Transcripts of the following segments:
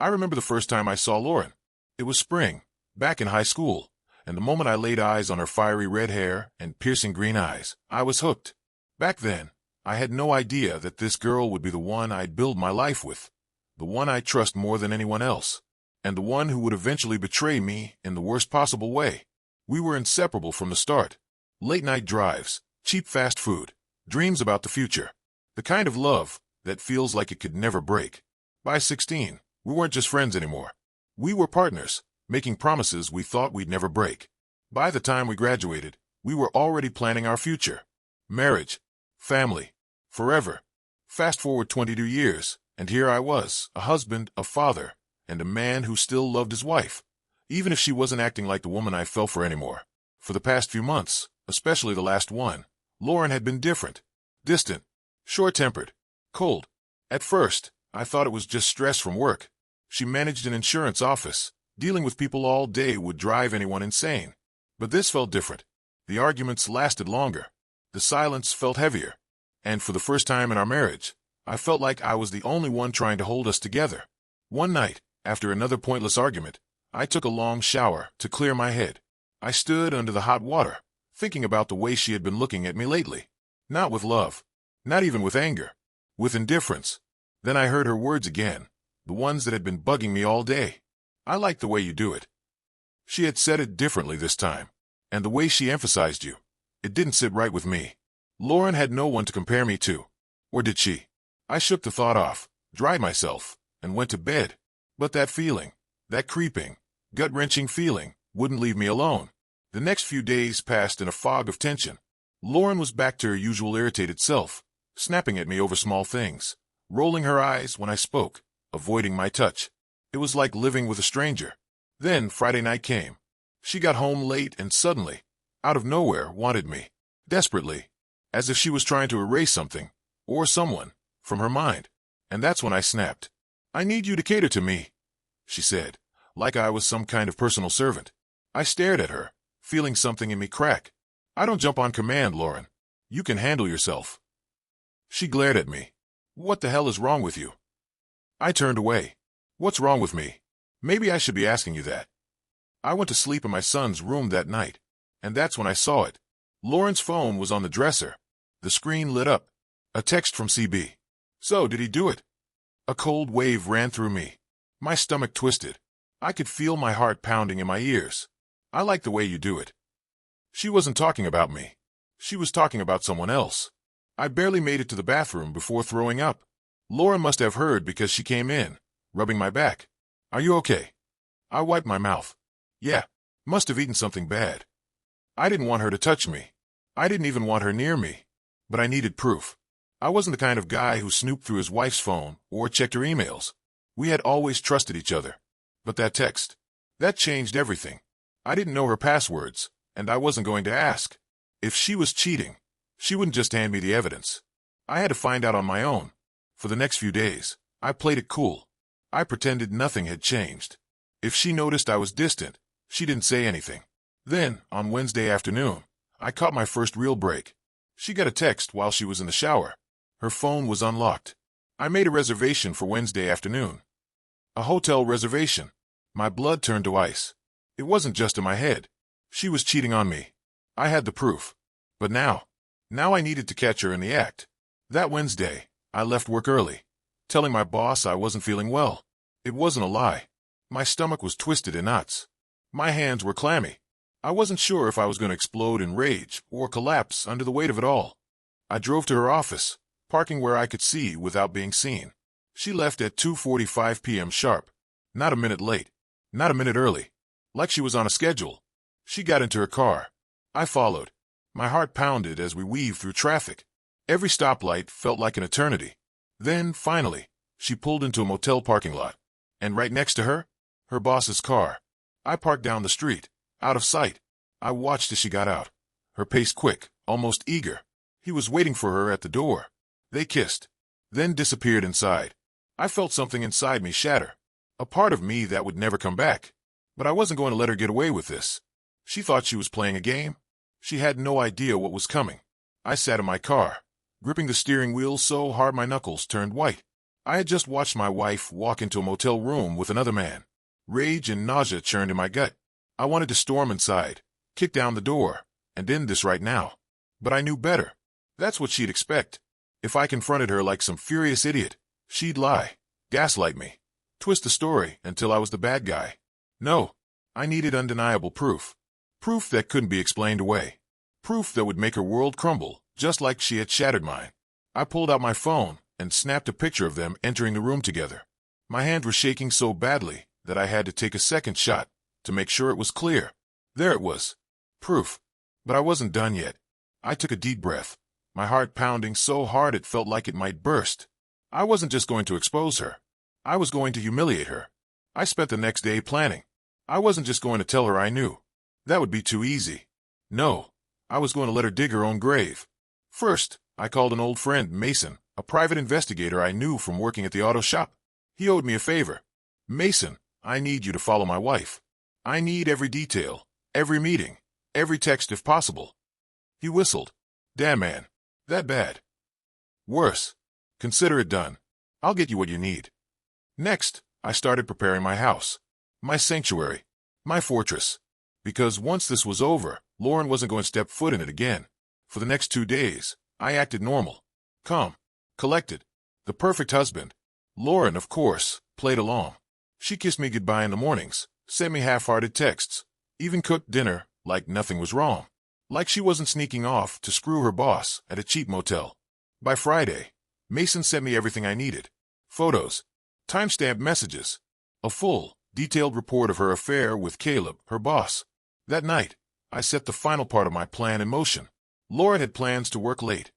I remember the first time I saw Lauren. It was spring, back in high school, and the moment I laid eyes on her fiery red hair and piercing green eyes, I was hooked. Back then, I had no idea that this girl would be the one I'd build my life with, the one I'd trust more than anyone else, and the one who would eventually betray me in the worst possible way. We were inseparable from the start. Late-night drives, cheap fast food, dreams about the future. The kind of love that feels like it could never break. By 16, we weren't just friends anymore. We were partners, making promises we thought we'd never break. By the time we graduated, we were already planning our future. Marriage, family, forever. Fast forward 22 years, and here I was, a husband, a father, and a man who still loved his wife, even if she wasn't acting like the woman I fell for anymore. For the past few months, especially the last one, Lauren had been different. Distant, short-tempered, cold. At first, I thought it was just stress from work. She managed an insurance office. Dealing with people all day would drive anyone insane. But this felt different. The arguments lasted longer. The silence felt heavier. And for the first time in our marriage, I felt like I was the only one trying to hold us together. One night, after another pointless argument, I took a long shower to clear my head. I stood under the hot water, thinking about the way she had been looking at me lately. Not with love. Not even with anger. With indifference. Then I heard her words again, the ones that had been bugging me all day. "I like the way you do it." She had said it differently this time, and the way she emphasized you, it didn't sit right with me. Lauren had no one to compare me to. Or did she? I shook the thought off, dried myself, and went to bed. But that feeling, that creeping, gut-wrenching feeling, wouldn't leave me alone. The next few days passed in a fog of tension. Lauren was back to her usual irritated self, snapping at me over small things, rolling her eyes when I spoke, avoiding my touch. It was like living with a stranger. Then Friday night came. She got home late and suddenly, out of nowhere, wanted me. Desperately. As if she was trying to erase something, or someone, from her mind. And that's when I snapped. "I need you to cater to me," she said, like I was some kind of personal servant. I stared at her, feeling something in me crack. "I don't jump on command, Lauren. You can handle yourself." She glared at me. "What the hell is wrong with you?" I turned away. "What's wrong with me? Maybe I should be asking you that." I went to sleep in my son's room that night, and that's when I saw it. Lauren's phone was on the dresser. The screen lit up. A text from CB. "So, did he do it?" A cold wave ran through me. My stomach twisted. I could feel my heart pounding in my ears. "I like the way you do it." She wasn't talking about me. She was talking about someone else. I barely made it to the bathroom before throwing up. Lauren must have heard because she came in, rubbing my back. "Are you okay?" I wiped my mouth. "Yeah, must have eaten something bad." I didn't want her to touch me. I didn't even want her near me. But I needed proof. I wasn't the kind of guy who snooped through his wife's phone or checked her emails. We had always trusted each other. But that text, that changed everything. I didn't know her passwords, and I wasn't going to ask. If she was cheating, she wouldn't just hand me the evidence. I had to find out on my own. For the next few days, I played it cool. I pretended nothing had changed. If she noticed I was distant, she didn't say anything. Then, on Wednesday afternoon, I caught my first real break. She got a text while she was in the shower. Her phone was unlocked. I made a reservation for Wednesday afternoon. A hotel reservation. My blood turned to ice. It wasn't just in my head. She was cheating on me. I had the proof. But now I needed to catch her in the act. That Wednesday, I left work early, telling my boss I wasn't feeling well. It wasn't a lie. My stomach was twisted in knots. My hands were clammy. I wasn't sure if I was going to explode in rage or collapse under the weight of it all. I drove to her office, parking where I could see without being seen. She left at 2:45 p.m. sharp. Not a minute late. Not a minute early. Like she was on a schedule. She got into her car. I followed. My heart pounded as we weaved through traffic. Every stoplight felt like an eternity. Then, finally, she pulled into a motel parking lot. And right next to her, her boss's car. I parked down the street, out of sight. I watched as she got out. Her pace quick, almost eager. He was waiting for her at the door. They kissed, then disappeared inside. I felt something inside me shatter. A part of me that would never come back. But I wasn't going to let her get away with this. She thought she was playing a game. She had no idea what was coming. I sat in my car, gripping the steering wheel so hard my knuckles turned white. I had just watched my wife walk into a motel room with another man. Rage and nausea churned in my gut. I wanted to storm inside, kick down the door, and end this right now. But I knew better. That's what she'd expect. If I confronted her like some furious idiot, she'd lie, gaslight me, twist the story until I was the bad guy. No, I needed undeniable proof. Proof that couldn't be explained away. Proof that would make her world crumble, just like she had shattered mine. I pulled out my phone and snapped a picture of them entering the room together. My hands were shaking so badly that I had to take a second shot to make sure it was clear. There it was. Proof. But I wasn't done yet. I took a deep breath, my heart pounding so hard it felt like it might burst. I wasn't just going to expose her. I was going to humiliate her. I spent the next day planning. I wasn't just going to tell her I knew. That would be too easy. No, I was going to let her dig her own grave. First, I called an old friend, Mason, a private investigator I knew from working at the auto shop. He owed me a favor. Mason, I need you to follow my wife. I need every detail, every meeting, every text if possible. He whistled. Damn, man. That bad? Worse. Consider it done. I'll get you what you need. Next, I started preparing my house. My sanctuary. My fortress. Because once this was over, Lauren wasn't going to step foot in it again. For the next 2 days, I acted normal. Calm. Collected. The perfect husband. Lauren, of course, played along. She kissed me goodbye in the mornings, sent me half-hearted texts, even cooked dinner like nothing was wrong. Like she wasn't sneaking off to screw her boss at a cheap motel. By Friday, Mason sent me everything I needed. Photos, timestamped messages, a full, detailed report of her affair with Caleb, her boss. That night, I set the final part of my plan in motion. Lauren had plans to work late.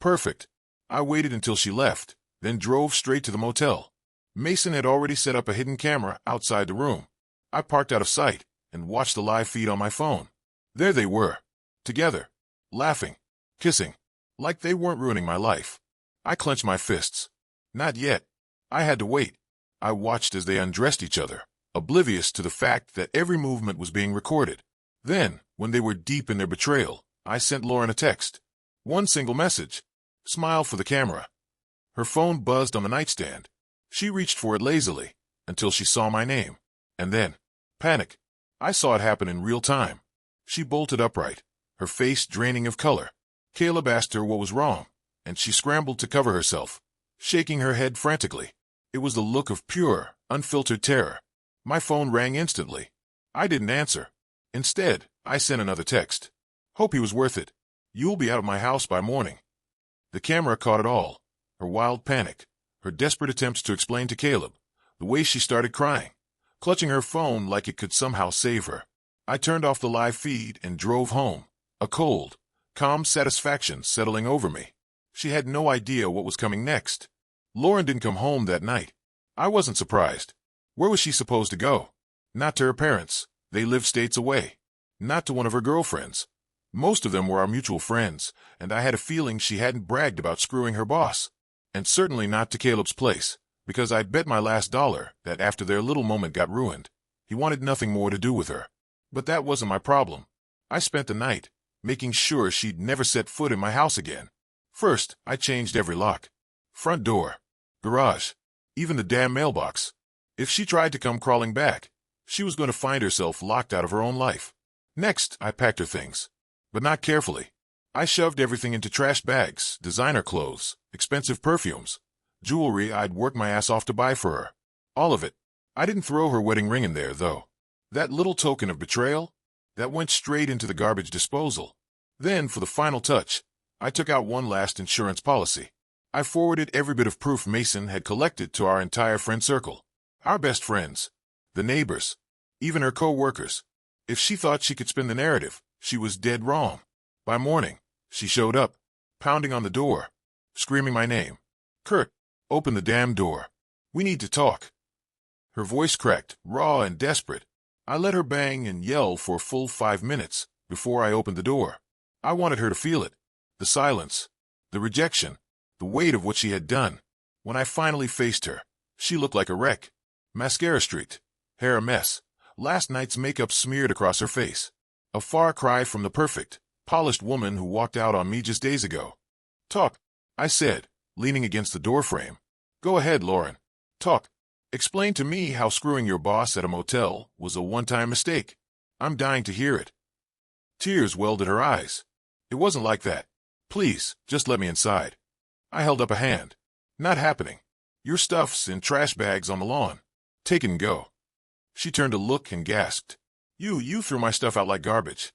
Perfect. I waited until she left, then drove straight to the motel. Mason had already set up a hidden camera outside the room. I parked out of sight and watched the live feed on my phone. There they were, together, laughing, kissing, like they weren't ruining my life. I clenched my fists. Not yet. I had to wait. I watched as they undressed each other, oblivious to the fact that every movement was being recorded. Then, when they were deep in their betrayal, I sent Lauren a text. One single message. Smile for the camera. Her phone buzzed on the nightstand. She reached for it lazily, until she saw my name. And then, panic. I saw it happen in real time. She bolted upright, her face draining of color. Caleb asked her what was wrong, and she scrambled to cover herself, shaking her head frantically. It was the look of pure, unfiltered terror. My phone rang instantly. I didn't answer. Instead, I sent another text. Hope he was worth it. You'll be out of my house by morning. The camera caught it all. Her wild panic, her desperate attempts to explain to Caleb, the way she started crying, clutching her phone like it could somehow save her. I turned off the live feed and drove home, a cold, calm satisfaction settling over me. She had no idea what was coming next. Lauren didn't come home that night. I wasn't surprised. Where was she supposed to go? Not to her parents. They lived states away. Not to one of her girlfriends. Most of them were our mutual friends, and I had a feeling she hadn't bragged about screwing her boss. And certainly not to Caleb's place, because I'd bet my last dollar that after their little moment got ruined, he wanted nothing more to do with her. But that wasn't my problem. I spent the night, making sure she'd never set foot in my house again. First, I changed every lock. Front door, garage, even the damn mailbox. If she tried to come crawling back, she was going to find herself locked out of her own life. Next, I packed her things. But not carefully. I shoved everything into trash bags, designer clothes, expensive perfumes, jewelry I'd worked my ass off to buy for her. All of it. I didn't throw her wedding ring in there, though. That little token of betrayal, that went straight into the garbage disposal. Then, for the final touch, I took out one last insurance policy. I forwarded every bit of proof Mason had collected to our entire friend circle. Our best friends, the neighbors, even her co-workers. If she thought she could spin the narrative, she was dead wrong. By morning, she showed up, pounding on the door, screaming my name. Kurt, open the damn door. We need to talk. Her voice cracked, raw and desperate. I let her bang and yell for a full 5 minutes before I opened the door. I wanted her to feel it. The silence, the rejection, the weight of what she had done. When I finally faced her, she looked like a wreck. Mascara streaked, hair a mess, last night's makeup smeared across her face. A far cry from the perfect, polished woman who walked out on me just days ago. Talk, I said, leaning against the doorframe. Go ahead, Lauren. Talk. Explain to me how screwing your boss at a motel was a one-time mistake. I'm dying to hear it. Tears welled at her eyes. It wasn't like that. Please, just let me inside. I held up a hand. Not happening. Your stuff's in trash bags on the lawn. Take it and go. She turned to look and gasped. You threw my stuff out like garbage.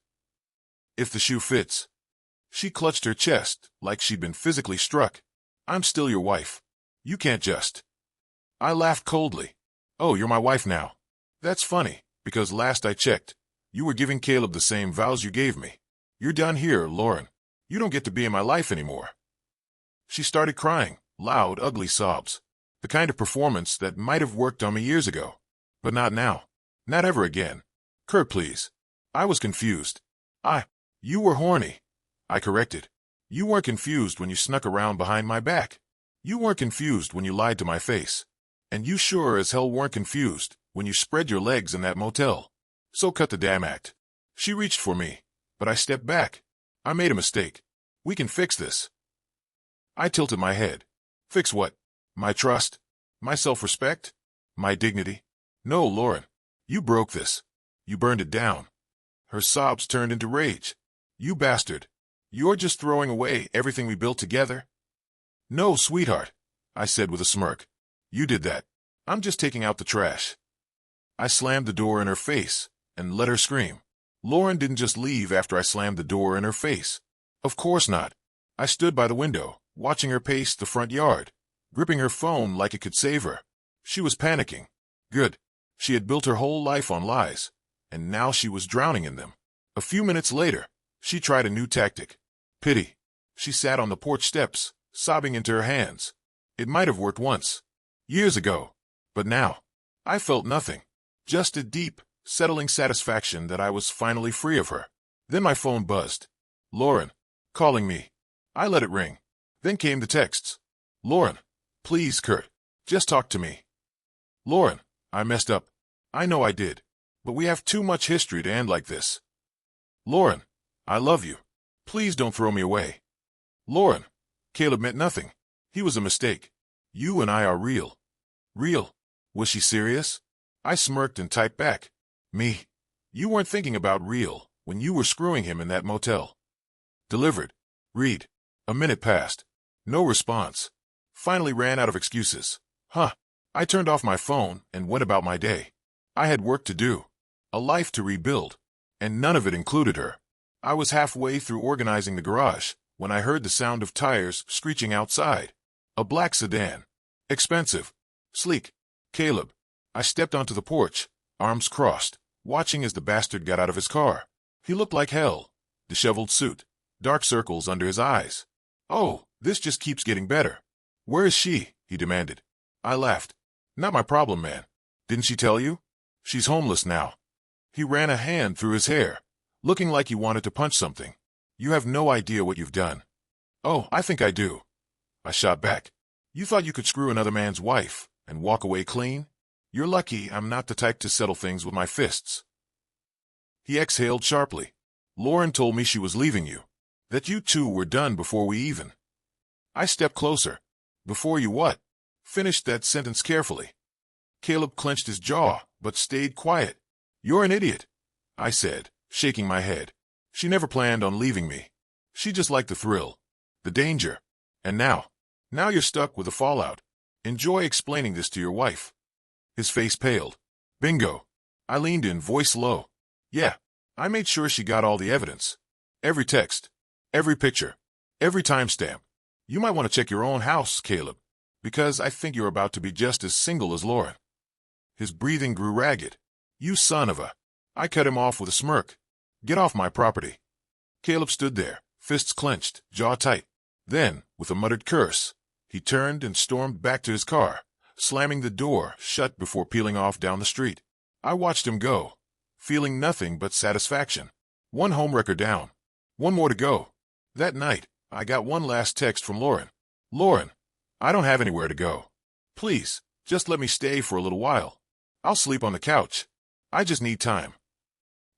If the shoe fits. She clutched her chest like she'd been physically struck. I'm still your wife. You can't just. I laughed coldly. Oh, you're my wife now. That's funny, because last I checked, you were giving Caleb the same vows you gave me. You're done here, Lauren. You don't get to be in my life anymore. She started crying, loud, ugly sobs. The kind of performance that might have worked on me years ago. But not now. Not ever again. Kurt, please. I was confused. You were horny. I corrected. You weren't confused when you snuck around behind my back. You weren't confused when you lied to my face. And you sure as hell weren't confused when you spread your legs in that motel. So cut the damn act. She reached for me, but I stepped back. I made a mistake. We can fix this. I tilted my head. Fix what? My trust? My self-respect? My dignity? No, Lauren. You broke this. You burned it down. Her sobs turned into rage. You bastard. You're just throwing away everything we built together? No, sweetheart, I said with a smirk. You did that. I'm just taking out the trash. I slammed the door in her face and let her scream. Lauren didn't just leave after I slammed the door in her face. Of course not. I stood by the window, watching her pace the front yard, gripping her phone like it could save her. She was panicking. Good. She had built her whole life on lies, and now she was drowning in them. A few minutes later, she tried a new tactic. Pity. She sat on the porch steps, sobbing into her hands. It might have worked once. Years ago. But now, I felt nothing. Just a deep, settling satisfaction that I was finally free of her. Then my phone buzzed. Lauren. Calling me. I let it ring. Then came the texts. Lauren. Please, Kurt. Just talk to me. Lauren. I messed up. I know I did. But we have too much history to end like this. Lauren. I love you. Please don't throw me away. Lauren. Caleb meant nothing. He was a mistake. You and I are real. Real. Was she serious? I smirked and typed back. Me. You weren't thinking about real when you were screwing him in that motel. Delivered. Read. A minute passed. No response. Finally ran out of excuses. I turned off my phone and went about my day. I had work to do. A life to rebuild. And none of it included her. I was halfway through organizing the garage when I heard the sound of tires screeching outside. A black sedan. Expensive. Sleek. Caleb. I stepped onto the porch, arms crossed, watching as the bastard got out of his car. He looked like hell. Disheveled suit. Dark circles under his eyes. Oh, this just keeps getting better. Where is she? He demanded. I laughed. Not my problem, man. Didn't she tell you? She's homeless now. He ran a hand through his hair, looking like he wanted to punch something. You have no idea what you've done. Oh, I think I do. I shot back. You thought you could screw another man's wife and walk away clean? You're lucky I'm not the type to settle things with my fists. He exhaled sharply. Lauren told me she was leaving you. That you two were done before we even. I stepped closer. Before you what? Finished that sentence carefully. Caleb clenched his jaw, but stayed quiet. You're an idiot, I said, shaking my head. She never planned on leaving me. She just liked the thrill. The danger. And now you're stuck with the fallout. Enjoy explaining this to your wife. His face paled. Bingo. I leaned in, voice low. Yeah, I made sure she got all the evidence. Every text. Every picture. Every timestamp. You might want to check your own house, Caleb, because I think you're about to be just as single as Lauren. His breathing grew ragged. You son of a... I cut him off with a smirk. Get off my property. Caleb stood there, fists clenched, jaw tight. Then, with a muttered curse, he turned and stormed back to his car, slamming the door shut before peeling off down the street. I watched him go, feeling nothing but satisfaction. One homewrecker down. One more to go. That night, I got one last text from Lauren. Lauren, I don't have anywhere to go. Please, just let me stay for a little while. I'll sleep on the couch. I just need time.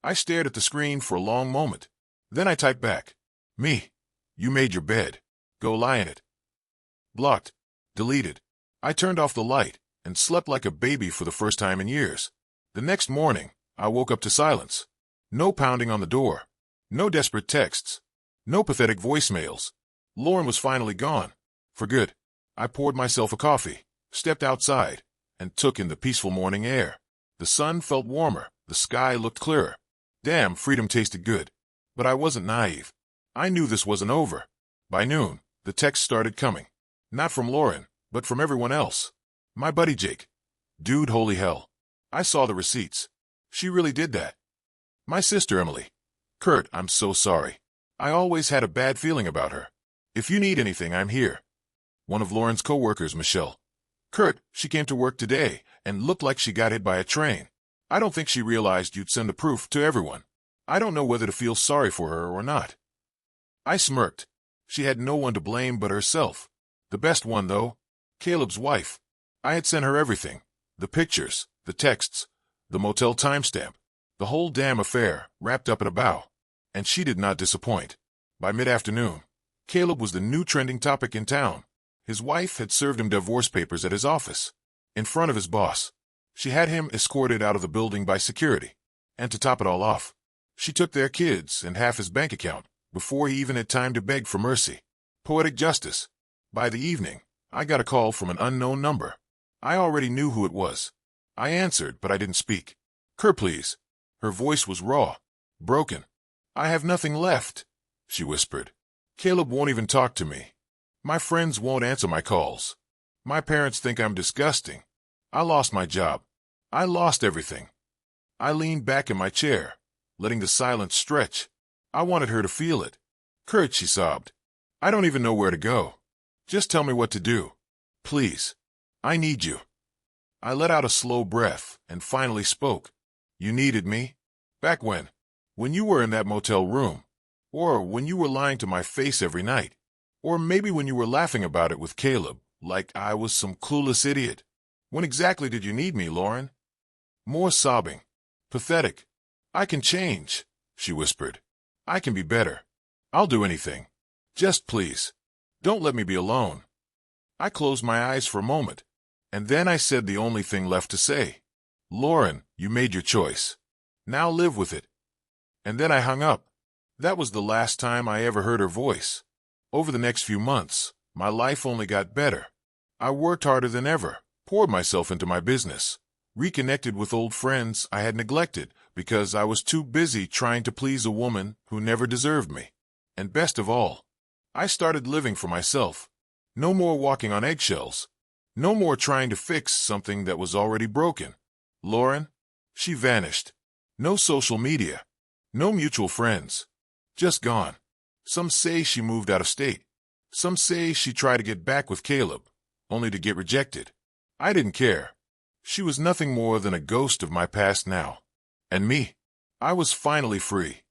I stared at the screen for a long moment. Then I typed back. Me. You made your bed. Go lie in it. Blocked. Deleted. I turned off the light and slept like a baby for the first time in years. The next morning, I woke up to silence. No pounding on the door. No desperate texts. No pathetic voicemails. Lauren was finally gone. For good. I poured myself a coffee, stepped outside, and took in the peaceful morning air. The sun felt warmer, the sky looked clearer. Damn, freedom tasted good. But I wasn't naive. I knew this wasn't over. By noon, the texts started coming. Not from Lauren, but from everyone else. My buddy Jake. Dude, holy hell. I saw the receipts. She really did that. My sister Emily. Kurt, I'm so sorry. I always had a bad feeling about her. If you need anything, I'm here. One of Lauren's co-workers, Michelle. Kurt, she came to work today and looked like she got hit by a train. I don't think she realized you'd send the proof to everyone. I don't know whether to feel sorry for her or not. I smirked. She had no one to blame but herself. The best one, though, Caleb's wife. I had sent her everything. The pictures, the texts, the motel timestamp, the whole damn affair, wrapped up in a bow. And she did not disappoint. By mid-afternoon, Caleb was the new trending topic in town. His wife had served him divorce papers at his office, in front of his boss. She had him escorted out of the building by security. And to top it all off, she took their kids and half his bank account before he even had time to beg for mercy. Poetic justice. By the evening, I got a call from an unknown number. I already knew who it was. I answered, but I didn't speak. Kurt, please. Her voice was raw, broken. I have nothing left, she whispered. Caleb won't even talk to me. My friends won't answer my calls. My parents think I'm disgusting. I lost my job. I lost everything. I leaned back in my chair, letting the silence stretch. I wanted her to feel it. Kurt, she sobbed. I don't even know where to go. Just tell me what to do. Please. I need you. I let out a slow breath and finally spoke. You needed me? Back when? When you were in that motel room. Or when you were lying to my face every night. Or maybe when you were laughing about it with Caleb, like I was some clueless idiot. When exactly did you need me, Lauren? More sobbing. Pathetic. I can change, she whispered. I can be better. I'll do anything. Just please. Don't let me be alone. I closed my eyes for a moment, and then I said the only thing left to say. Lauren, you made your choice. Now live with it. And then I hung up. That was the last time I ever heard her voice. Over the next few months, my life only got better. I worked harder than ever, poured myself into my business, reconnected with old friends I had neglected because I was too busy trying to please a woman who never deserved me. And best of all, I started living for myself. No more walking on eggshells. No more trying to fix something that was already broken. Lauren, she vanished. No social media. No mutual friends. Just gone. Some say she moved out of state. Some say she tried to get back with Caleb, only to get rejected. I didn't care. She was nothing more than a ghost of my past now. And me, I was finally free.